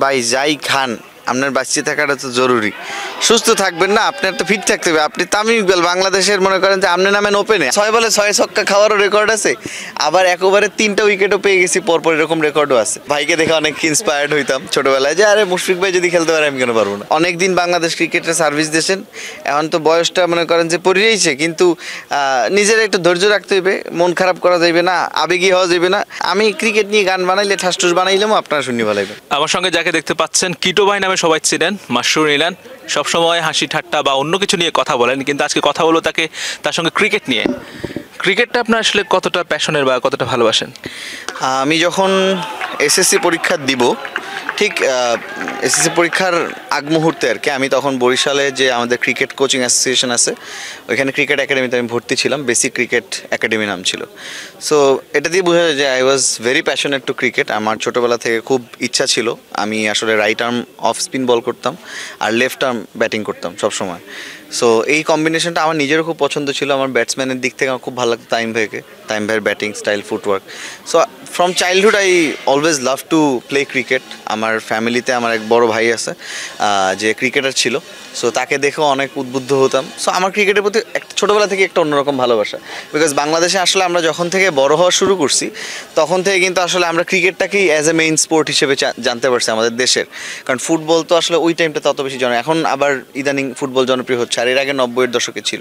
ভাই যাই খান আপনার বাঁচিয়ে থাকাটা তো জরুরি। সুস্থ থাকবেন না, আপনার তো ফিট থাকতে হবে। আপনি তামিম ইকবাল বাংলাদেশের মনে করেন যে আপনি নামেন ওপেনে 6 বলে 6 ছক্কা খাওয়ারও রেকর্ড আছে, আবার একবারে 3টা উইকেটও পেয়ে গেছি পরপর, এরকম রেকর্ডও আছে। ভাইকে দেখে অনেক ইন্সপায়ার্ড হইতাম ছোটবেলায় যে আরে মুশফিক ভাই যদি খেলতে পারে আমি কেন পারবো না। অনেকদিন বাংলাদেশ ক্রিকেটে সার্ভিস দিয়েছেন, এখন তো বয়সটা মনে করেন যে পড়িয়েছে, কিন্তু নিজের একটু ধৈর্য রাখতে হইবে, মন খারাপ করা যাবে না, আবেগী হওয়া যাবে না। আমি ক্রিকেট নিয়ে গান বানাইলে ঠাসঠুস বানাইলেও আপনারা শুনি ভালো লাগবে। আমার সঙ্গে যাকে দেখতে পাচ্ছেন কিটো ভাই নামে সবাই ছিলেন, মাশরুর ইলান। সবসময় হাসি ঠাট্টা বা অন্য কিছু নিয়ে কথা বলেন, কিন্তু আজকে কথা বলো তার সঙ্গে ক্রিকেট নিয়ে। ক্রিকেটটা আপনার আসলে কতটা প্যাশনের বা কতটা ভালোবাসেন? আমি যখন এসএসসি পরীক্ষা দিব, ঠিক এসএসসি পরীক্ষার আগ মুহূর্তে আর কি, আমি তখন বরিশালে যে আমাদের ক্রিকেট কোচিং অ্যাসোসিয়েশন আছে ওইখানে ক্রিকেট একাডেমিতে আমি ভর্তি ছিলাম, বেসিক ক্রিকেট একাডেমি নাম ছিল। সো এটা দিয়ে বোঝা যায় যে I was very passionate to cricket. আমার ছোটোবেলা থেকে খুব ইচ্ছা ছিল, আমি আসলে right arm off spin bowl করতাম আর লেফট আর্ম ব্যাটিং করতাম সবসময়। সো এই কম্বিনেশনটা আমার নিজেরও খুব পছন্দ ছিল। আমার ব্যাটসম্যানের দিক থেকে আমার খুব ভালো লাগতো তামিম ভাইয়ের batting style, footwork. So from childhood I always love to play cricket. আমার ফ্যামিলিতে আমার এক বড় ভাই আছে যে ক্রিকেটার ছিল, সো তাকে দেখেও অনেক উদ্বুদ্ধ হতাম। সো আমার ক্রিকেটের প্রতি একটা ছোটোবেলা থেকে একটা অন্যরকম ভালোবাসা, বিকজ বাংলাদেশে আসলে আমরা যখন থেকে বড় হওয়া শুরু করছি তখন থেকে কিন্তু আসলে আমরা ক্রিকেটটাকেই অ্যাজ এ মেইন স্পোর্ট হিসেবে জানতে পারছি আমাদের দেশের। কারণ ফুটবল তো আসলে ওই টাইমটা তত বেশি এখন আবার ইদানিং ফুটবল জনপ্রিয় হচ্ছে, আর এর আগে 90-এর দশকে ছিল।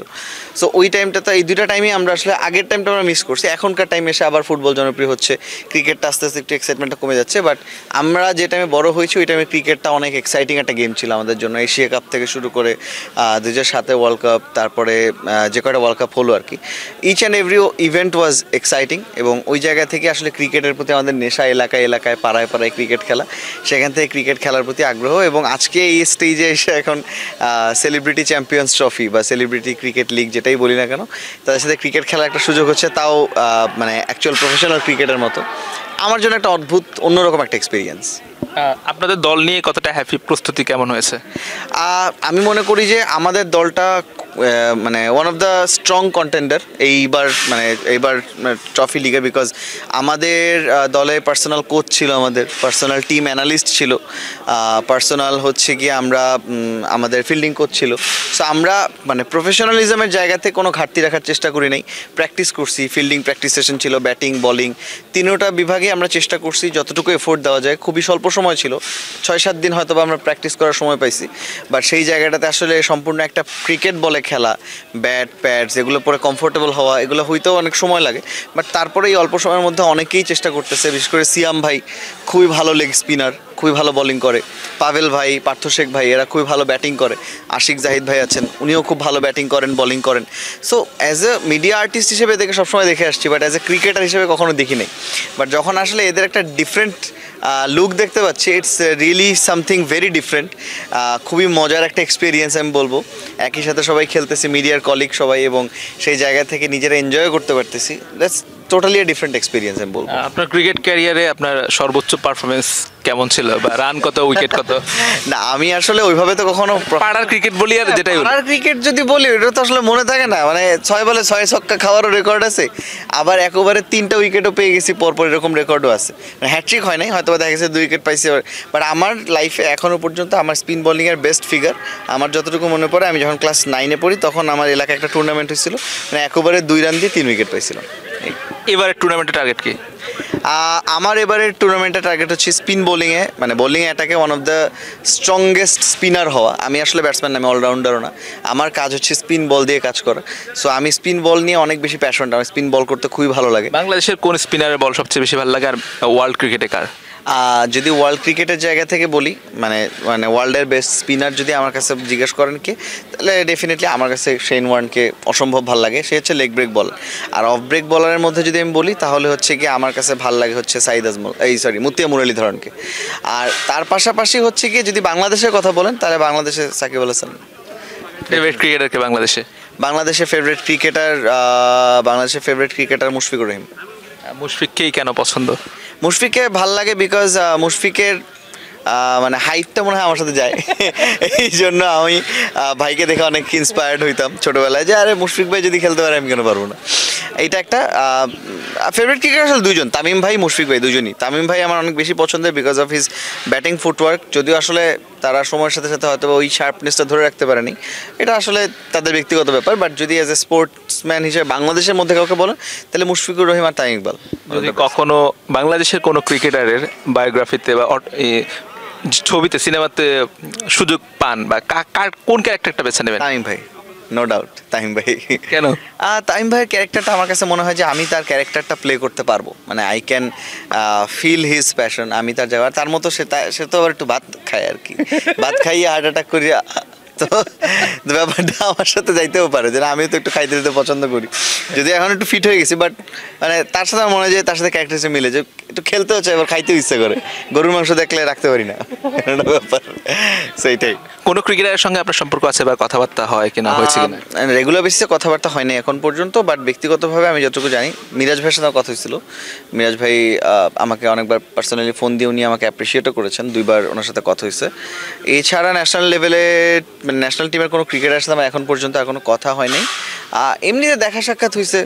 সো ওই টাইমটা তো, এই দুইটা টাইমে আমরা আসলে আগের টাইমটা আমরা মিস করছি। এখনকার টাইমে এসে আবার ফুটবল জনপ্রিয় হচ্ছে, ক্রিকেটটা আস্তে আস্তে একটু এক্সাইটমেন্টটা কমে যাচ্ছে। বাট আমরা যে টাইমে বড় হয়েছি ওই টাইমে ক্রিকেটটা অনেক এক্সাইটিং একটা গেম ছিল আমাদের জন্য। এশিয়া কাপ থেকে শুরু করে 2007 ওয়ার্ল্ড কাপ, তারপরে যে কয়টা ওয়ার্ল্ড কাপ হলো আর কি, each and every event was exciting. এবং ওই জায়গা থেকে আসলে ক্রিকেটের প্রতি আমাদের নেশা, এলাকায় পাড়ায় ক্রিকেট খেলা, সেখান থেকে ক্রিকেট খেলার প্রতি আগ্রহ। এবং আজকে এই স্টেজে এসে এখন সেলিব্রিটি চ্যাম্পিয়ন্স ট্রফি বা সেলিব্রিটি ক্রিকেট লিগ যেটাই বলি না কেন, তাদের সাথে ক্রিকেট খেলার একটা সুযোগ হচ্ছে, তাও মানে অ্যাকচুয়াল প্রফেশনাল ক্রিকেটের মতো। আমার জন্য একটা অদ্ভুত অন্যরকম একটা এক্সপিরিয়েন্স। আপনাদের দল নিয়ে কতটা হ্যাপি, প্রস্তুতি কেমন হয়েছে? আমি মনে করি যে আমাদের দলটা মানে one of the strong contender এইবার ট্রফি লিগে, বিকজ আমাদের দলে পার্সোনাল কোচ ছিল, আমাদের পার্সোনাল টিম অ্যানালিস্ট ছিল, পার্সোনাল হচ্ছে গিয়ে আমরা আমাদের ফিল্ডিং কোচ ছিল। সো আমরা মানে প্রফেশনালিজমের জায়গাতে কোনো ঘাটতি রাখার চেষ্টা করি নাই। প্র্যাকটিস করছি, ফিল্ডিং প্র্যাকটিস সেশন ছিল, ব্যাটিং বোলিং তিনোটা বিভাগে আমরা চেষ্টা করছি যতটুকু এফোর্ট দেওয়া যায়। খুবই স্বল্প সময় ছিল, 6-7 দিন হয়তো আমরা প্র্যাকটিস করার সময় পাইছি। বাট সেই জায়গাটাতে আসলে সম্পূর্ণ একটা ক্রিকেট বলে খেলা, ব্যাট প্যাডস এগুলো পরে কমফোর্টেবল হওয়া, এগুলো হইতেও অনেক সময় লাগে। বাট তারপরে এই অল্প সময়ের মধ্যে অনেকেই চেষ্টা করতেছে, বিশেষ করে সিয়াম ভাই খুবই ভালো লেগ স্পিনার, খুবই ভালো বোলিং করে, পাভেল ভাই, পার্থ শেখ ভাই এরা খুবই ভালো ব্যাটিং করে, আশিক জাহিদ ভাই আছেন উনিও খুব ভালো ব্যাটিং করেন, বোলিং করেন। So as a media artist হিসেবে এদেরকে সবসময় দেখে আসছি, বাট অ্যাজ এ ক্রিকেটার হিসেবে কখনো দেখি নাই। বাট যখন আসলে এদের একটা ডিফারেন্ট লুক দেখতে পাচ্ছি, it's really something very different. খুবই মজার একটা এক্সপিরিয়েন্স আমি বলবো। একই সাথে সবাই খেলতেছি, মিডিয়ার কলিগ সবাই, এবং সেই জায়গা থেকে নিজেরা এনজয় করতে পারতেছি। দ্যাটস টোটালি ডিফারেন্ট এক্সপিরিয়েন্স আমি বলবো। আপনার ক্রিকেট ক্যারিয়ারে আপনার সর্বোচ্চ পারফরমেন্স কেমন ছিল, বা রান কত, উইকেট কত? না আমি আসলে ওইভাবে তো কখনো পাড়ার ক্রিকেট বলি, আর যেটাই পাড়ার ক্রিকেট যদি বলি ওটা তো আসলে মনে থাকে না। মানে 6 বলে 6 ছক্কা খাওয়ারও রেকর্ড আছে, আবার একবারে 3টা উইকেটও পেয়ে গেছি পরপর, এরকম রেকর্ডও আছে। মানে হ্যাট্রিক হয় নাই, হয়তো দেখা গেছে 2 উইকেট পাইছি। বাট আমার লাইফে এখনও পর্যন্ত আমার স্পিন বোলিংয়ের বেস্ট ফিগার আমার যতটুকু মনে পড়ে, আমি যখন ক্লাস 9-এ পড়ি তখন আমার এলাকায় একটা টুর্নামেন্ট হয়েছিল, মানে একবারে 2 রান দিয়ে 3 উইকেট পাইছিলাম। এবারে টুর্নামেন্টের টার্গেট কি? আমার এবারের টুর্নামেন্টের টার্গেট হচ্ছে স্পিন বোলিংয়ে, মানে বোলিং অ্যাটাকে one of the strongest spinner হওয়া। আমি আসলে ব্যাটসম্যান না, আমি অলরাউন্ডারও না, আমার কাজ হচ্ছে স্পিন বল দিয়ে কাজ করা। সো আমি স্পিন বল নিয়ে অনেক বেশি প্যাশনেট, আমার স্পিন বল করতে খুবই ভালো লাগে। বাংলাদেশের কোন স্পিনারের বল সবচেয়ে বেশি ভালো লাগে, আর ওয়ার্ল্ড ক্রিকেটে কার? যদি ওয়ার্ল্ড ক্রিকেটের জায়গা থেকে বলি, মানে ওয়ার্ল্ডের বেস্ট স্পিনার যদি আমার কাছে জিজ্ঞেস করেন কে, তাহলে ডেফিনেটলি আমার কাছে শেন ওয়ার্নকে অসম্ভব ভালো লাগে। সে হচ্ছে লেগ ব্রেক বল। আর অফ ব্রেক বলারের মধ্যে যদি আমি বলি তাহলে হচ্ছে কি আমার কাছে ভালো লাগে হচ্ছে সাইদ আজমল, মুতিয়া মুরলীধরনকে। আর তার পাশাপাশি হচ্ছে কি যদি বাংলাদেশের কথা বলেন তাহলে বাংলাদেশে সাকিব আল হাসান। ফেভারিট ক্রিকেটারকে বাংলাদেশের ফেভারিট ক্রিকেটার মুশফিকুর রহিম। মুশফিককেই কেন পছন্দ? মুশফিককে ভাল লাগে বিকজ মুশফিকের মানে হাইটটা মনে হয় আমার সাথে যায়। এই জন্য আমি ভাইকে দেখে অনেক ইন্সপায়ার্ড হইতাম ছোটবেলায়, যে আরে মুশফিক ভাই যদি খেলতে পারে আমি কেন পারবো না। এইটা একটা ফেভারিট ক্রিকেটার আসলে দুজন, তামিম ভাই মুশফিক ভাই দুজনই। তামিম ভাই আমার অনেক বেশি পছন্দের because of his batting footwork, যদিও আসলে তারা সময়ের সাথে সাথে হয়তো ওই শার্পনেসটা ধরে রাখতে পারেনি, এটা আসলে তাদের ব্যক্তিগত ব্যাপার। বাট যদি অ্যাজ এ স্পোর্টসম্যান হিসেবে বাংলাদেশের মধ্যে কাউকে বলেন তাহলে মুশফিকুর রহিম আর তামিম ইকবাল। যদি কখনো বাংলাদেশের কোনো ক্রিকেটারের বায়োগ্রাফিতে বা ছবিতে সিনেমাতে সুযোগ পান বা কার কোন ক্যারেক্টারটা বেছে নেবেন? তামিম ভাই, নো ডাউট তামিম ভাই। কেন? তামিম ভাইয়ের ক্যারেক্টারটা আমার কাছে মনে হয় যে আমি তার ক্যারেক্টারটা প্লে করতে পারবো, মানে I can feel his passion. আমি তার জায়গা তার মতো সে তো আবার একটু ভাত খায় আর কি, ভাত খাইয়ে হার্ট অ্যাটাক করি, তো ব্যাপারটা আমার সাথে যাইতেও পারে, যে আমিও তো একটু খাইতে দিতে পছন্দ করি, যদি এখন একটু ফিট হয়ে গেছি। বাট মানে তার সাথে আমার মনে হয় যে তার সাথে ক্যারেক্টার মিলে, যে একটু খেলতেও চাই এবার খাইতেও ইচ্ছে করে, গরুর মাংস দেখলে রাখতে পারি না ব্যাপার সেইটাই। কোনো ক্রিকেটারের সঙ্গে আপনার সম্পর্ক আছে বা কথাবার্তা হয় কিনা, হয়েছে কিনা? রেগুলার বেসিসে কথাবার্তা হয়নি এখন পর্যন্ত, বাট ব্যক্তিগতভাবে আমি যতটুকু জানি মিরাজ ভাইয়ের সাথে কথা হয়েছিল। মিরাজ ভাই আমাকে অনেকবার পার্সোনালি ফোন দিয়ে উনি আমাকে অ্যাপ্রিসিয়েটও করেছেন, 2বার ওনার সাথে কথা হয়েছে। এছাড়া ন্যাশনাল লেভেলে মানে ন্যাশনাল টিমের কোনো ক্রিকেটারের সাথে আমার এখন পর্যন্ত আর কোনো কথা হয়নি। এমনিতে দেখা সাক্ষাৎ হয়েছে,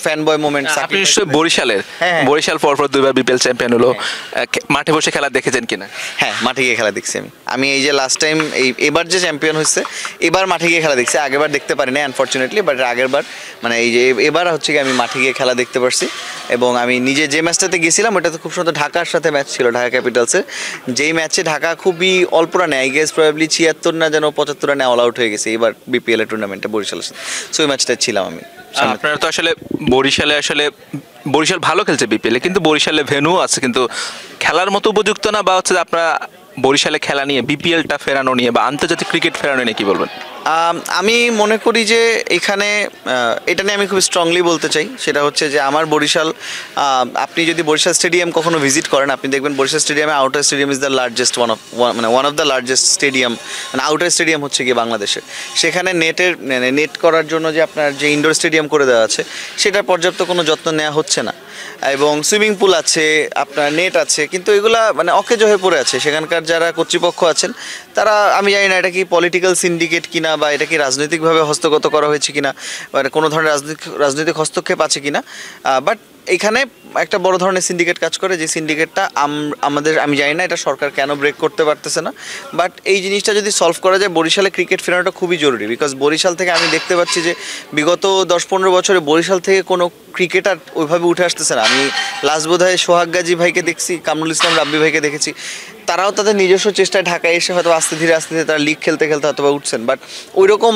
ফ্যান বয় মোমেন্ট। আপনি নিশ্চয়ই বরিশালের, হ্যাঁ। বরিশাল পরপর 2বার বিপিএল চ্যাম্পিয়ন হলো, মাঠে বসে খেলা দেখেছেন কিনা? হ্যাঁ, মাঠে গিয়ে খেলা দেখছি আমি এই যে লাস্ট টাইম এবার যে চ্যাম্পিয়ন হয়েছে এবার মাঠে গিয়ে খেলা দেখছি, আগেরবার দেখতে পারি না আনফর্চুনেটলি, বাট আগেরবার মানে এই যে এবার হচ্ছে কি আমি মাঠে গিয়ে খেলা দেখতে পারছি। এবং আমি নিজে যে ম্যাচটাতে গেছিলাম ওটাতে খুব সুন্দর ঢাকার সাথে ম্যাচ ছিল, ঢাকা ক্যাপিটালসের, যেই ম্যাচে ঢাকা খুবই অল্প রানে, আই গেস প্রবাবলি 76 না যেন 75 রানে অল আউট হয়ে গেছে এবার বিপিএল এর টুর্নামেন্টে বরিশালের সাথে। সো ওই ম্যাচটা ছিলাম আমি। আপনারা তো আসলে বরিশাল ভালো খেলছে বিপিএলে, কিন্তু বরিশালে ভেন্যু আছে কিন্তু খেলার মতো উপযুক্ত না, বা হচ্ছে আপনারা বরিশালে খেলা নিয়ে বিপিএলটা ফেরানো নিয়ে বা আন্তর্জাতিক ক্রিকেট ফেরানো নিয়ে কি বলবেন? আমি মনে করি যে এখানে এটা নিয়ে আমি খুব স্ট্রংলি বলতে চাই, সেটা হচ্ছে যে আমার বরিশাল, আপনি যদি বরিশাল স্টেডিয়াম কখনো ভিজিট করেন আপনি দেখবেন বরিশাল স্টেডিয়ামে outer stadium is the largest one of the largest stadium, মানে আউটার স্টেডিয়াম হচ্ছে গিয়ে বাংলাদেশের। সেখানে নেট করার জন্য যে আপনার যে ইনডোর স্টেডিয়াম করে দেওয়া আছে সেটার পর্যাপ্ত কোনো যত্ন নেওয়া হচ্ছে না, এবং সুইমিং পুল আছে, আপনার নেট আছে, কিন্তু এগুলা মানে অকেজো হয়ে পড়ে আছে। সেখানকার যারা কর্তৃপক্ষ আছেন তারা, আমি জানি না এটা কি পলিটিক্যাল সিন্ডিকেট কিনা বা এটা কি রাজনৈতিকভাবে হস্তগত করা হয়েছে কিনা, মানে কোনো ধরনের রাজনৈতিক হস্তক্ষেপ আছে কিনা, বাট এখানে একটা বড় ধরনের সিন্ডিকেট কাজ করে, যে সিন্ডিকেটটা আমি জানি না এটা সরকার কেন ব্রেক করতে পারতেছে না। বাট এই জিনিসটা যদি সলভ করা যায়, বরিশালে ক্রিকেট ফেরানোটা খুবই জরুরি, বিকজ বরিশাল থেকে আমি দেখতে পাচ্ছি যে বিগত 10-15 বছরে বরিশাল থেকে কোনো ক্রিকেটার ওইভাবে উঠে আসতেছে না। আমি লাস্ট বোধহয় সোহাগ গাজী ভাইকে দেখছি, কামরুল ইসলাম রাব্বি ভাইকে দেখেছি, তারাও তাদের নিজস্ব চেষ্টায় ঢাকায় এসে হয়তো আস্তে ধীরে তারা লিগ খেলতে হয়তো বা উঠছেন। বাট ওই রকম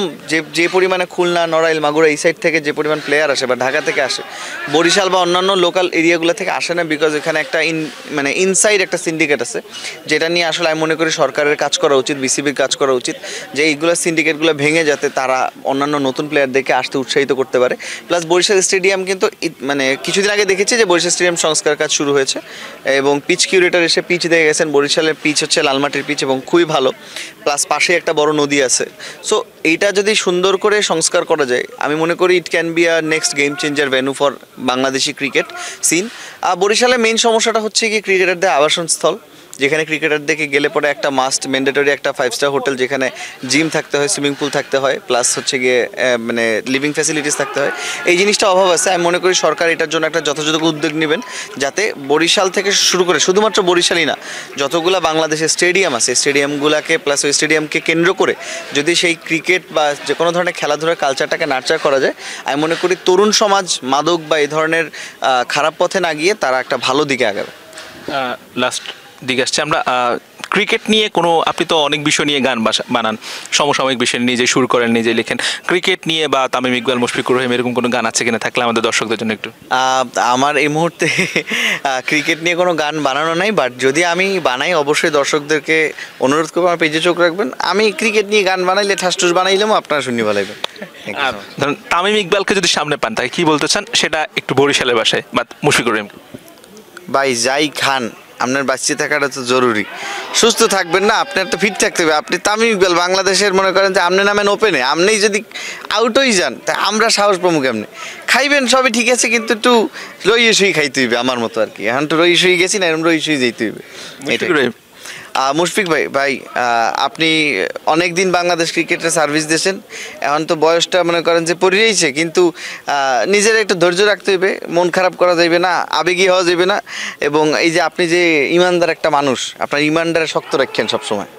যে পরিমাণে খুলনা, নড়াইল, মাগুরা এই সাইড থেকে যে পরিমাণ প্লেয়ার আসে বা ঢাকা থেকে আসে, বরিশাল বা অন্যান্য লোকাল এরিয়াগুলো থেকে আসে না, বিকজ এখানে একটা ইনসাইড একটা সিন্ডিকেট আছে, যেটা নিয়ে আসলে আমি মনে করি সরকারের কাজ করা উচিত, বিসিবির কাজ করা উচিত, যে এইগুলো সিন্ডিকেটগুলো ভেঙে যাতে তারা অন্যান্য নতুন প্লেয়ারদেরকে আসতে উৎসাহিত করতে পারে। প্লাস বরিশাল স্টেডিয়াম কিন্তু মানে কিছুদিন আগে দেখেছি যে বরিশাল স্টেডিয়াম সংস্কার কাজ শুরু হয়েছে, এবং পিচ কিউরেটর এসে পিচ দেখে গেছেন। বরিশালের পিচ হচ্ছে লালমাটির পিচ এবং খুবই ভালো, প্লাস পাশে একটা বড় নদী আছে। সো এইটা যদি সুন্দর করে সংস্কার করা যায়, আমি মনে করি it can be a next game changer venue for Bangladeshi cricket scene. বরিশালের মেইন সমস্যাটা হচ্ছে কি ক্রিকেটারদের আবাসনস্থল, যেখানে ক্রিকেটারদেরকে গেলে পরে একটা মাস্ট ম্যান্ডেটরি একটা 5 স্টার হোটেল, যেখানে জিম থাকতে হয়, সুইমিং পুল থাকতে হয়, প্লাস হচ্ছে গিয়ে মানে লিভিং ফ্যাসিলিটিস থাকতে হয়। এই জিনিসটা অভাব আছে। আমি মনে করি সরকার এটার জন্য একটা যথাযথ উদ্যোগ নেবেন, যাতে বরিশাল থেকে শুরু করে, শুধুমাত্র বরিশালই না, যতগুলো বাংলাদেশের স্টেডিয়াম আছে স্টেডিয়ামগুলোকে প্লাস ওই স্টেডিয়ামকে কেন্দ্র করে যদি সেই ক্রিকেট বা যে কোনো ধরনের খেলাধুলার কালচারটাকে নার্চার করা যায়, আমি মনে করি তরুণ সমাজ মাদক বা এই ধরনের খারাপ পথে না গিয়ে তারা একটা ভালো দিকে আগাবে। লাস্ট দিকে আসছে আমরা ক্রিকেট নিয়ে কোনো, আপনি তো অনেক বিষয় নিয়ে গান বানান, সমসাময়িক বিষয় নিজে সুর করেন, নিজে লিখেন, ক্রিকেট নিয়ে বা তামিম ইকবাল, মুশফিকুর রহিম এরকম কোনো গান আছে কিনা, থাকলে আমাদের দর্শকদের জন্য একটু। আমার এই মুহূর্তে ক্রিকেট নিয়ে কোনো গান বানানো নাই, বাট যদি আমি বানাই অবশ্যই দর্শকদেরকে অনুরোধ করবো আমার পেজে চোখ রাখবেন। আমি ক্রিকেট নিয়ে গান বানাইলে ঠাসঠুস বানাইলেও আপনারা শুনি ভালাইবেন। ধরুন তামিম ইকবালকে যদি সামনে পান তাকে কি বলতে চান, সেটা একটু বরিশালের ভাষায়, বা মুশফিকুর রহিম। ভাই যাই খান, আপনার বাঁচিয়ে থাকাটা তো জরুরি, সুস্থ থাকবেন না, আপনার তো ফিট থাকতে হবে। আপনি তামিম ইকবাল বাংলাদেশের মনে করেন যে আপনি নামেন ওপেনে, আপনিই যদি আউট হয়ে যান তা আমরা সাহস প্রমুখ, আপনি খাইবেন সবই ঠিক আছে, কিন্তু একটু রইয়ে শুই খাইতে হইবে আমার মতো আর কি। এখন তো রইয়ে শুই গেছি না, এরকম রইয়ে শুই যেতে হইবে। মুশফিক ভাই ভাই আপনি অনেক দিন বাংলাদেশ ক্রিকেটে সার্ভিস দিয়েছেন, এখন তো বয়সটা মনে করেন যে পড়িয়েছে, কিন্তু নিজের একটু ধৈর্য রাখতে হইবে, মন খারাপ করা যাবে না, আবেগী হওয়া যাবে না, এবং এই যে আপনি যে ইমানদার একটা মানুষ, আপনার ইমানদার শক্ত রাখেন সবসময়।